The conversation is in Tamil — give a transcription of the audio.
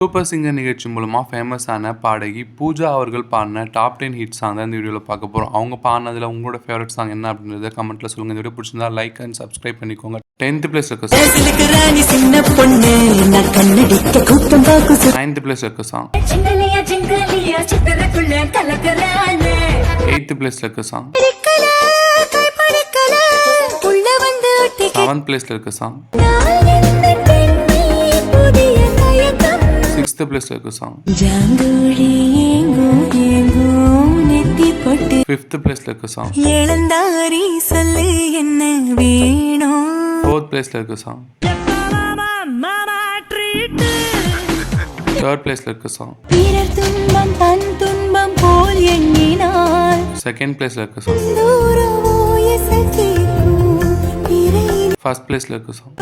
சூப்பர் சிங்கர் நிகழ்ச்சி மூலமாக ஃபேமஸான பாடகி பூஜா அவர்கள் பாடின டாப் 10 ஹிட் சாங் தான் இந்த வீடியோவில் பார்க்க போகிறோம். அவங்க பாடினதில் உங்களோட ஃபேவரட் சாங் என்ன அப்படின்றத கமெண்ட்டில் சொல்லுங்கள். இந்த வீடியோ பிடிச்சிருந்தா லைக் அண்ட் சப்ஸ்கிரைப் பண்ணிக்கோங்க. 10th பிளேஸ் இருக்க சாங், 9th பிளேஸ் இருக்க சாங், 8th பிளேஸ்ல இருக்க சாங், 7th பிளேஸ்ல இருக்க சாங், 6th பிளேஸ்ல இருக்க சாங், 5th பிளேஸ்ல இருக்க சாங், 4th பிளேஸ்ல இருக்க சாங், 3rd பிளேஸ்ல இருக்க சாங், 2nd பிளேஸ்ல இருக்க சாங், 1st பிளேஸ்ல இருக்க சாங்,